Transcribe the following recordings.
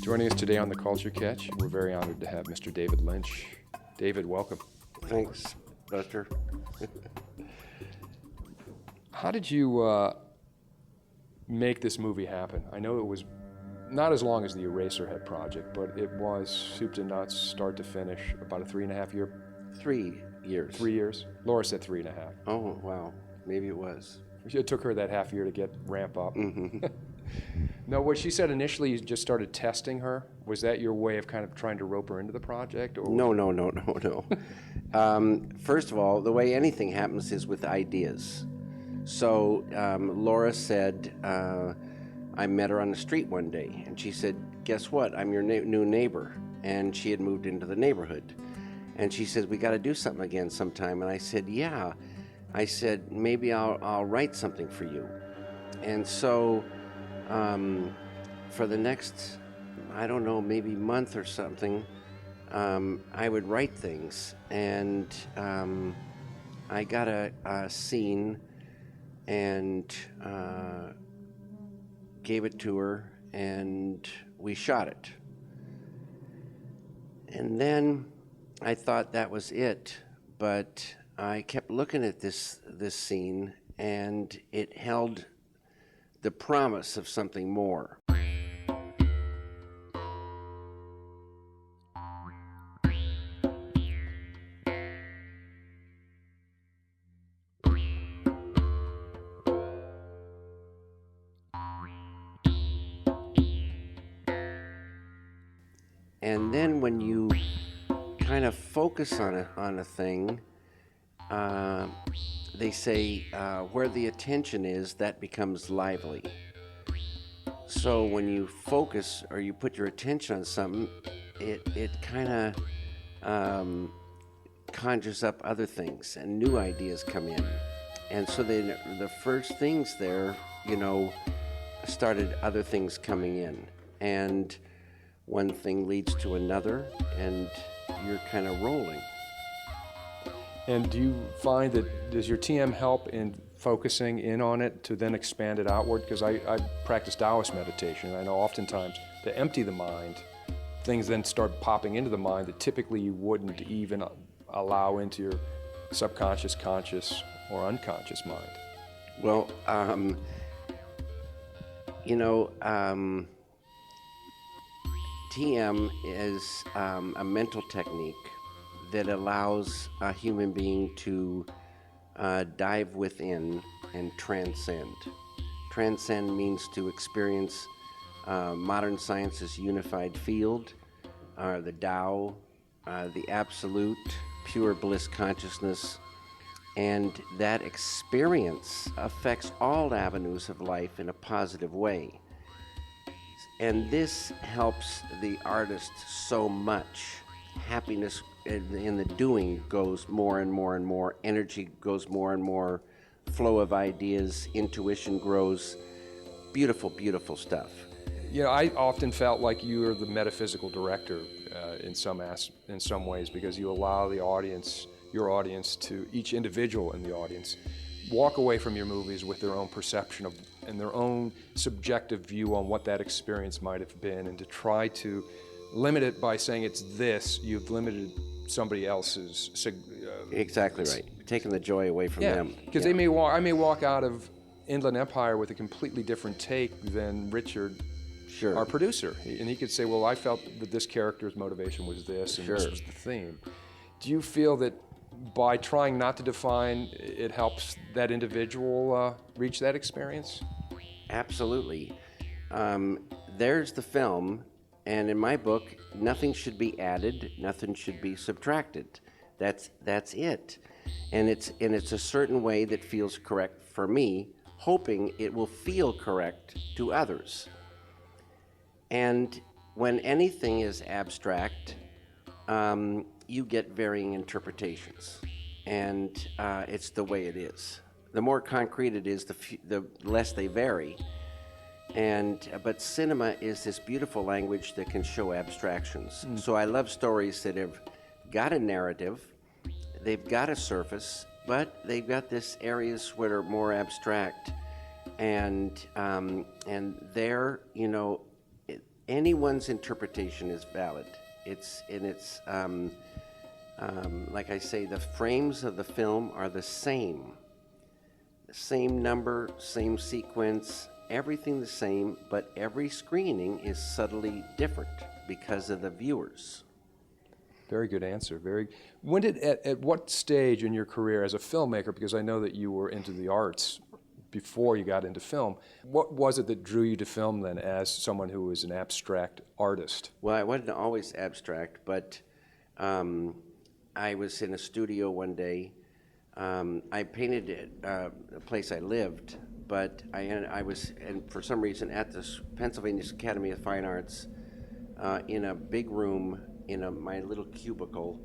Joining us today on The Culture Catch, we're very honored to have Mr. David Lynch. David, welcome. Thanks, Buster. How did you make this movie happen? I know it was not as long as the Eraserhead project, but it was soup to nuts, start to finish, about a 3.5 year. 3 years. 3 years? Laura said 3.5. Oh, wow. Maybe it was. It took her that half year to ramp up. Mm-hmm. No, what she said initially, you just started testing her. Was that your way of kind of trying to rope her into the project? Or No. First of all, the way anything happens is with ideas. So Laura said, I met her on the street one day, and she said, guess what? I'm your new neighbor. And she had moved into the neighborhood. And she said, we got to do something again sometime. And I said, yeah. I said, maybe I'll write something for you. And so for the next, I don't know, maybe month or something, I would write things. And I got a scene and gave it to her, and we shot it. And then I thought that was it, but I kept looking at this scene, and it held the promise of something more. And then when you kind of focus on a thing, they say where the attention is, that becomes lively. So when you focus or you put your attention on something, it kind of conjures up other things, and new ideas come in. And so then the first things there, started other things coming in. And one thing leads to another, and you're kind of rolling. And do you find that, does your TM help in focusing in on it to then expand it outward? Because I practice Taoist meditation, and I know oftentimes to empty the mind, things then start popping into the mind that typically you wouldn't even allow into your subconscious, conscious, or unconscious mind. Well, TM is a mental technique that allows a human being to dive within and transcend. Transcend means to experience modern science's unified field, the Tao, the absolute, pure bliss consciousness, and that experience affects all avenues of life in a positive way. And this helps the artist so much. Happiness in the doing goes more and more and more. Energy goes more and more. Flow of ideas, intuition grows. Beautiful, beautiful stuff. I often felt like you were the metaphysical director in some ways, because you allow the audience, your audience, to each individual in the audience, walk away from your movies with their own perception of and their own subjective view on what that experience might have been, and to try to limit it by saying it's this, you've limited somebody else's. Exactly right. Taking the joy away from them. Because I may walk out of Inland Empire with a completely different take than Richard, sure, our producer, and he could say, well, I felt that this character's motivation was this, and sure, this was the theme. Do you feel that by trying not to define, it helps that individual reach that experience? Absolutely. There's the film, and in my book, nothing should be added, nothing should be subtracted. That's it. And it's a certain way that feels correct for me, hoping it will feel correct to others. And when anything is abstract, you get varying interpretations, and it's the way it is. The more concrete it is, the less they vary. But cinema is this beautiful language that can show abstractions. So I love stories that have got a narrative, they've got a surface, but they've got this areas where are more abstract, and there, anyone's interpretation is valid. It's like I say, the frames of the film are the same number, same sequence, everything the same, but every screening is subtly different because of the viewers. Very good answer. When did at what stage in your career as a filmmaker? Because I know that you were into the arts before you got into film. What was it that drew you to film then, as someone who was an abstract artist? Well, I wasn't always abstract, but I was in a studio one day. I painted a place I lived, but I was, and for some reason, at the Pennsylvania Academy of Fine Arts, in a big room, in my little cubicle.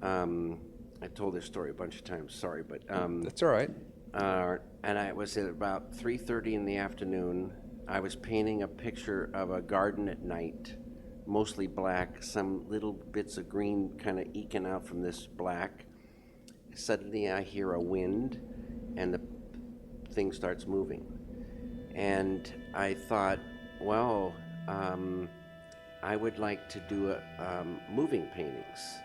I told this story a bunch of times, sorry, but... That's all right. And I was at about 3:30 in the afternoon. I was painting a picture of a garden at night, mostly black, some little bits of green kind of eking out from this black. Suddenly I hear a wind, and the thing starts moving. And I thought, well, I would like to do moving paintings.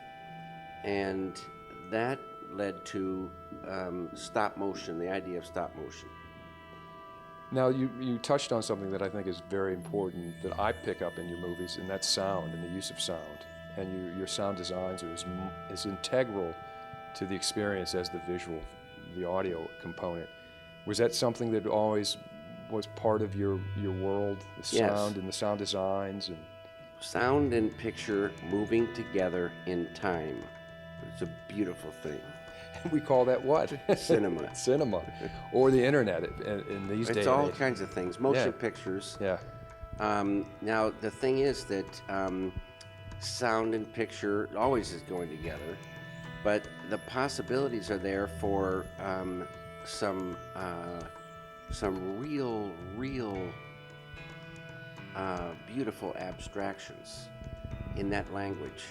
And that led to stop motion, the idea of stop motion. Now, you touched on something that I think is very important that I pick up in your movies, and that's sound and the use of sound. And your sound designs are as integral to the experience as the visual, the audio component. Was that something that always was part of your world, the sound? Yes. And the sound designs? And sound and picture moving together in time. It's a beautiful thing. We call that what? Cinema. Cinema. Or the internet in these days. It's all kinds of things. Motion pictures. Yeah. Now, the thing is that sound and picture always is going together, but the possibilities are there for some real beautiful abstractions in that language.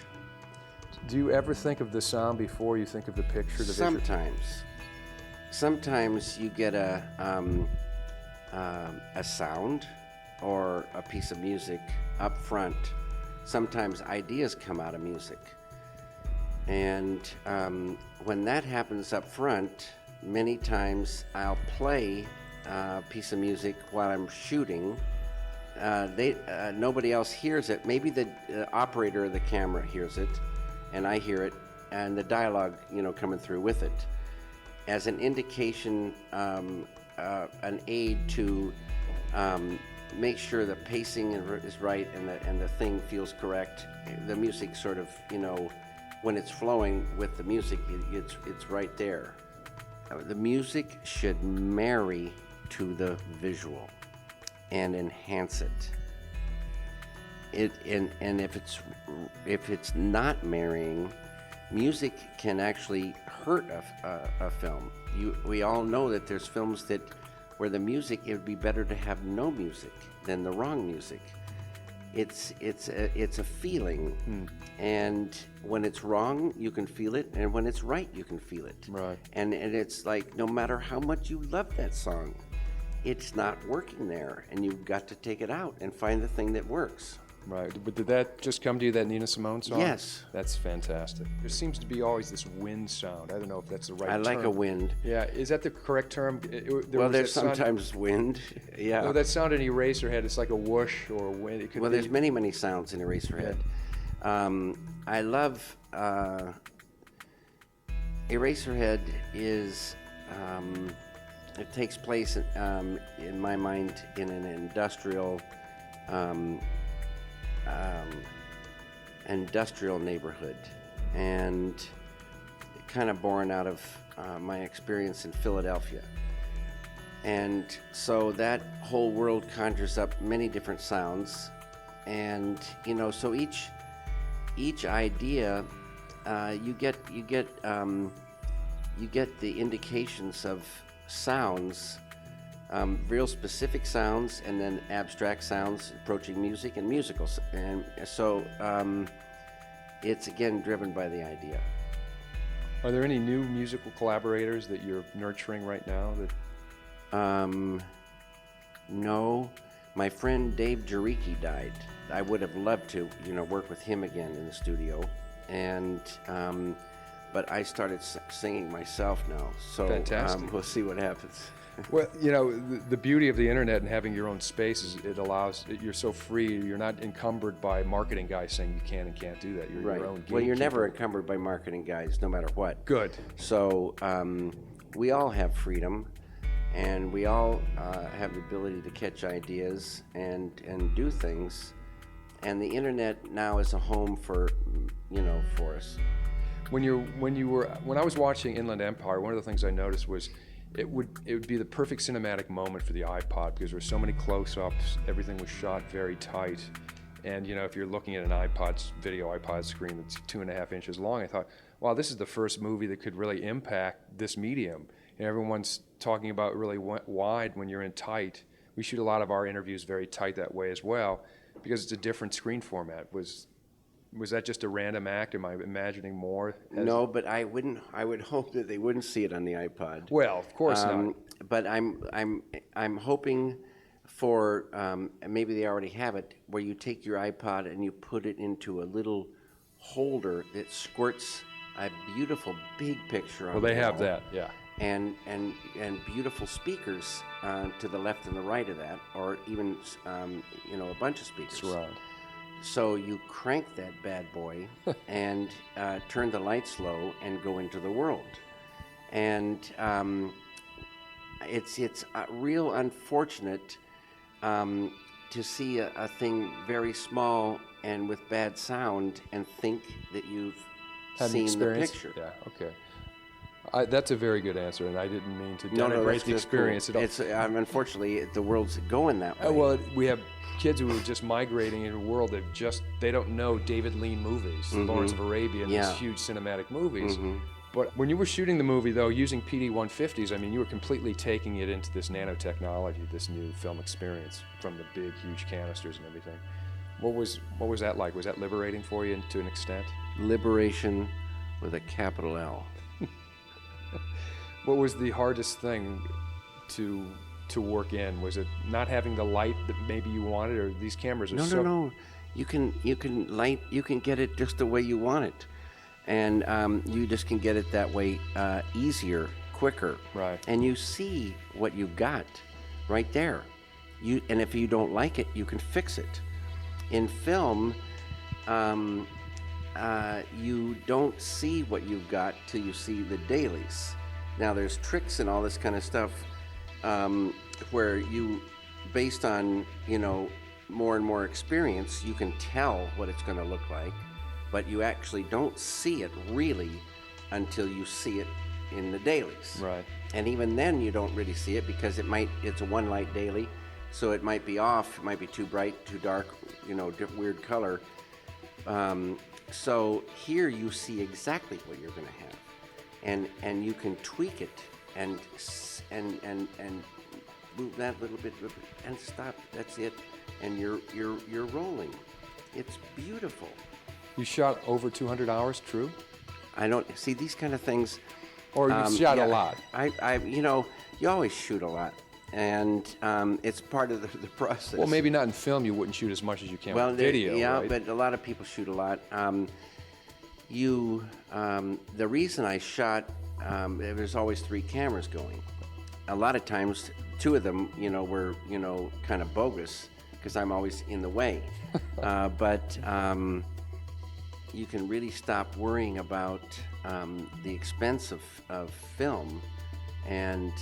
Do you ever think of the sound before you think of the picture? Sometimes you get a sound or a piece of music up front. Sometimes ideas come out of music. And when that happens up front, many times I'll play a piece of music while I'm shooting. Nobody else hears it. Maybe the operator of the camera hears it, and I hear it, and the dialogue, coming through with it, as an indication, an aid to make sure the pacing is right and the thing feels correct. The music sort of, when it's flowing with the music, it's right there. The music should marry to the visual and enhance it. And if it's not marrying, music can actually hurt a film. We all know that there's films where the music, it would be better to have no music than the wrong music. It's a feeling, and when it's wrong, you can feel it, and when it's right, you can feel it. Right. And it's like, no matter how much you love that song, it's not working there, and you've got to take it out and find the thing that works. Right, but did that just come to you, that Nina Simone song? Yes. That's fantastic. There seems to be always this wind sound. I don't know if that's the right term. I like a wind. Yeah, is that the correct term? There's sometimes wind, yeah. No, that sound in Eraserhead, it's like a whoosh or a wind. It could there's many sounds in Eraserhead. Yeah. I love, Eraserhead is, it takes place, in my mind, in an industrial neighborhood, and kind of born out of my experience in Philadelphia. And so that whole world conjures up many different sounds, and so each each idea, you get the indications of sounds, real specific sounds, and then abstract sounds approaching music and musicals, and so it's again driven by the idea. Are there any new musical collaborators that you're nurturing right now? No, my friend Dave Jaricki died. I would have loved to, work with him again in the studio, and but I started singing myself now. So Fantastic. We'll see what happens. Well, the beauty of the internet and having your own space is it allows, you're so free, you're not encumbered by marketing guys saying you can and can't do that. You're Right. your own gatekeeper. Well, you're never encumbered by marketing guys, no matter what. Good. So we all have freedom, and we all have the ability to catch ideas and do things. And the internet now is a home for us. When I was watching Inland Empire, one of the things I noticed was it would be the perfect cinematic moment for the iPod because there were so many close-ups, everything was shot very tight, and if you're looking at an iPod screen that's 2.5 inches long, I thought, wow, this is the first movie that could really impact this medium. And everyone's talking about really wide when you're in tight. We shoot a lot of our interviews very tight that way as well because it's a different screen format. Was that just a random act? Am I imagining more? No, but I would hope that they wouldn't see it on the iPod. Well, of course not. But I'm hoping for maybe they already have it, where you take your iPod and you put it into a little holder that squirts a beautiful big picture on Well, they the have wall. that, yeah. And beautiful speakers to the left and the right of that, or even a bunch of speakers. Surround. So you crank that bad boy and turn the lights low and go into the world. And it's real unfortunate to see a thing very small and with bad sound and think that you've seen the picture. Yeah, okay. That's a very good answer, and I didn't mean to No, denigrate that's the experience cool. at all. It's unfortunately the world's going that way. Well, we have kids who are just migrating into a world they don't know David Lean movies, Lawrence of Arabia, and these huge cinematic movies. But when you were shooting the movie, though, using PD-150s, I mean, you were completely taking it into this nanotechnology, this new film experience from the big, huge canisters and everything. What was that like? Was that liberating for you to an extent? Liberation with a capital L. What was the hardest thing to work in? Was it not having the light that maybe you wanted, or these cameras are No. You can get it just the way you want it, and you just can get it that way easier, quicker. Right. And you see what you got right there. And if you don't like it, you can fix it. In film, you don't see what you've got till you see the dailies. Now there's tricks and all this kind of stuff where you, based on more and more experience, you can tell what it's going to look like, but you actually don't see it really until you see it in the dailies. Right. And even then you don't really see it because it's a one light daily, so it might be off, it might be too bright, too dark, weird color. So here you see exactly what you're going to have. And you can tweak it and move that little bit and stop. That's it, and you're rolling. It's beautiful. You shot over 200 hours, true? I don't see these kind of things. Or you shot a lot. You always shoot a lot, and it's part of the process. Well, maybe not in film. You wouldn't shoot as much as you can with video. Yeah, right? but a lot of people shoot a lot. The reason I shot, there's always 3 cameras going. A lot of times, 2 of them, were, kind of bogus because I'm always in the way. But you can really stop worrying about the expense of film, and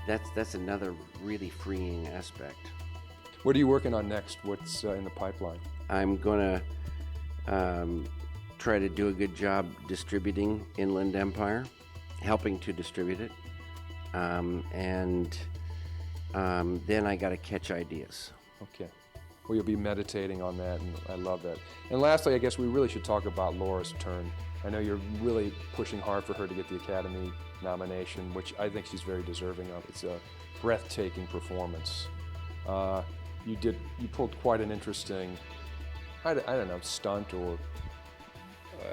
that's another really freeing aspect. What are you working on next? What's in the pipeline? I'm gonna try to do a good job distributing Inland Empire, helping to distribute it, and then I got to catch ideas. Okay. where you'll be meditating on that, and I love that. And lastly, I guess we really should talk about Laura's turn. I know you're really pushing hard for her to get the Academy nomination, which I think she's very deserving of. It's a breathtaking performance. You pulled quite an interesting, I don't know, stunt or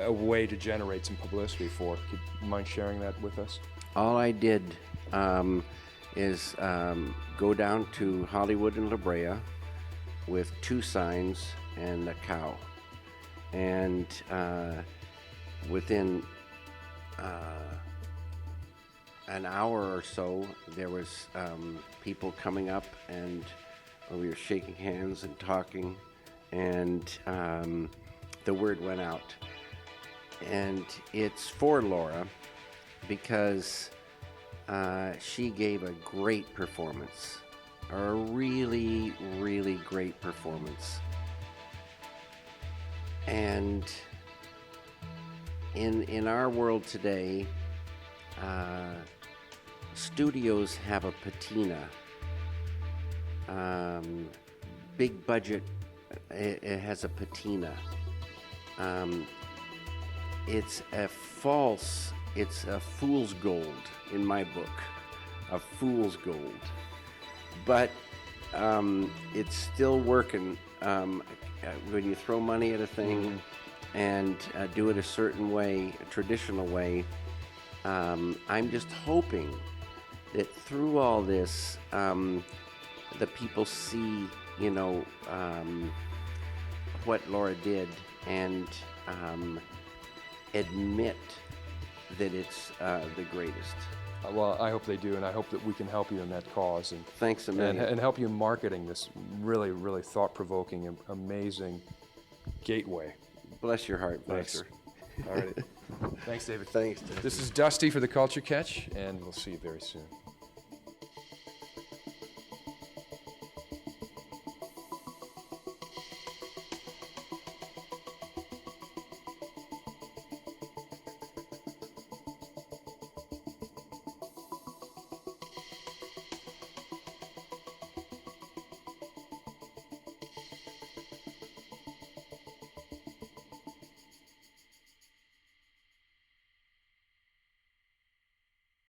a way to generate some publicity for. Could you mind sharing that with us? All I did is go down to Hollywood and La Brea with 2 signs and a cow. And within an hour or so, there was people coming up, and we were shaking hands and talking, and the word went out. And it's for Laura because she gave a great performance, a really, really great performance. And in our world today, studios have a patina. Big budget, it has a patina. It's a fool's gold in my book, a fool's gold. But it's still working when you throw money at a thing and do it a certain way, a traditional way. I'm just hoping that through all this, the people see, what Laura did, and admit that it's the greatest. Well, I hope they do, and I hope that we can help you in that cause. And Thanks a million. And help you in marketing this really, really thought-provoking, amazing gateway. Bless your heart, Thanks. Buster. All right. Thanks, David. Thanks, Dusty. This is Dusty for the Culture Catch, and we'll see you very soon.